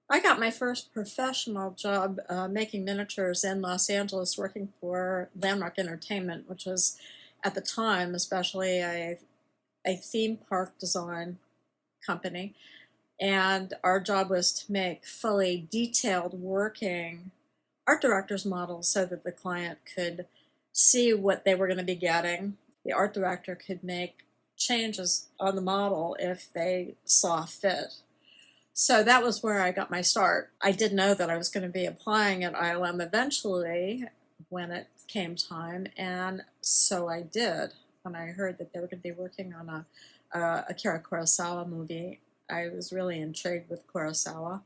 I got my first professional job making miniatures in Los Angeles working for Landmark Entertainment, which was at the time especially a theme park design company. And our job was to make fully detailed working art director's models so that the client could see what they were going to be getting. The art director could make changes on the model if they saw fit. So that was where I got my start. I did know that I was going to be applying at ILM eventually when it came time, and so I did. When I heard that they were going to be working on a Akira Kurosawa movie, I was really intrigued with Kurosawa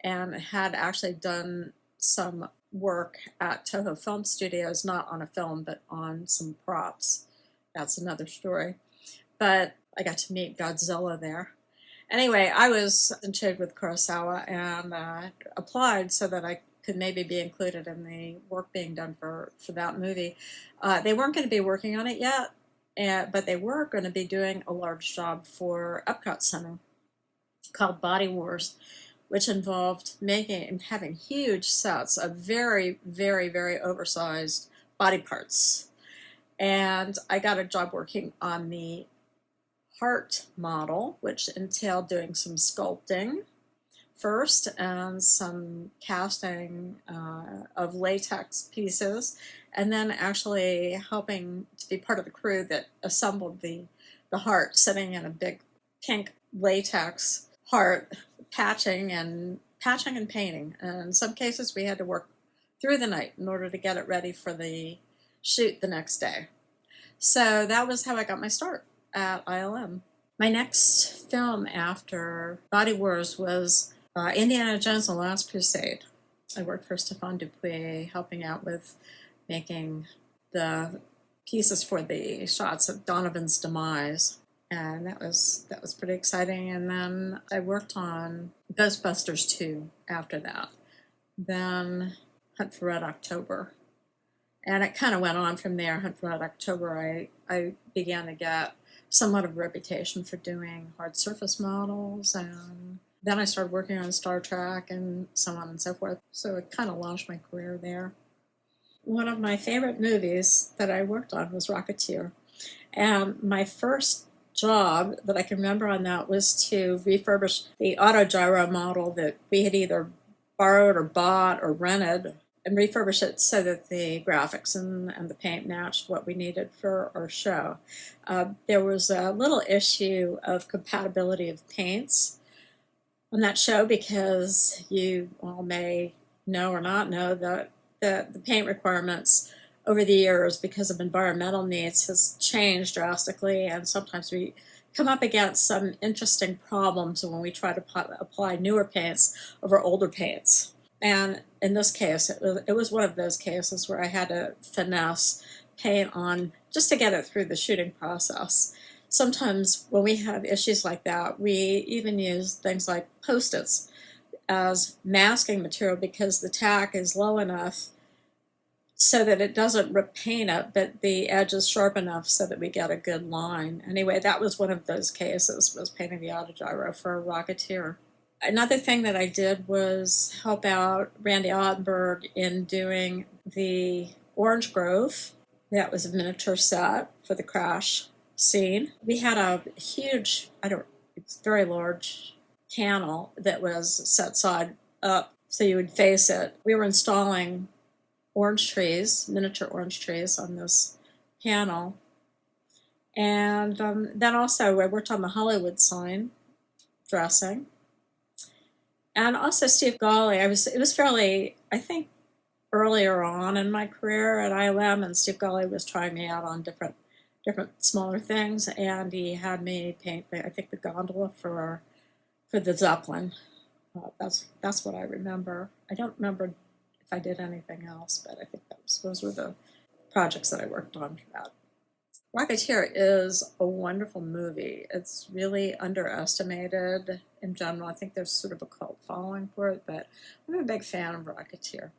and had actually done some work at Toho Film Studios, not on a film, but on some props. That's another story. But I got to meet Godzilla there. Anyway, I was intrigued with Kurosawa and applied so that I could maybe be included in the work being done for that movie. They weren't going to be working on it yet, but they were going to be doing a large job for Epcot Center called Body Wars, which involved making and having huge sets of very, very, very oversized body parts. And I got a job working on the heart model, which entailed doing some sculpting first and some casting of latex pieces, and then actually helping to be part of the crew that assembled the heart, sitting in a big pink latex heart, patching and painting. And in some cases, we had to work through the night in order to get it ready for the shoot the next day. So that was how I got my start at ILM. My next film after Body Wars was Indiana Jones and the Last Crusade. I worked for Stéphane Dupuis, helping out with making the pieces for the shots of Donovan's demise, and that was pretty exciting. And then I worked on Ghostbusters 2 after that. Then Hunt for Red October. And it kind of went on from there. Hunt for Red October, I began to get somewhat of a reputation for doing hard surface models, and then I started working on Star Trek and so on and so forth. So it kind of launched my career there. One of my favorite movies that I worked on was Rocketeer. And my first job that I can remember on that was to refurbish the autogyro model that we had either borrowed or bought or rented, and refurbish it so that the graphics and the paint matched what we needed for our show. There was a little issue of compatibility of paints on that show because you all may know or not know that the paint requirements over the years, because of environmental needs, has changed drastically, and sometimes we come up against some interesting problems when we try to apply newer paints over older paints. And in this case, it was one of those cases where I had to finesse paint on just to get it through the shooting process. Sometimes when we have issues like that, we even use things like Post-its as masking material because the tack is low enough so that it doesn't rip paint up, but the edge is sharp enough so that we get a good line. Anyway, that was one of those cases, was painting the autogyro for Rocketeer. Another thing that I did was help out Randy Ottenberg in doing the Orange Grove. That was a miniature set for the crash scene. We had a huge, it's very large panel that was set side up so you would face it. We were installing orange trees, miniature orange trees on this panel. And then also I worked on the Hollywood sign dressing. And also Steve Gawley. It was fairly, I think, earlier on in my career at ILM, and Steve Gawley was trying me out on different smaller things, and he had me paint I think the gondola for the Zeppelin. That's what I remember. I don't remember if I did anything else, but I think those were the projects that I worked on for that. Rocketeer is a wonderful movie. It's really underestimated in general. I think there's sort of a cult following for it, but I'm a big fan of Rocketeer.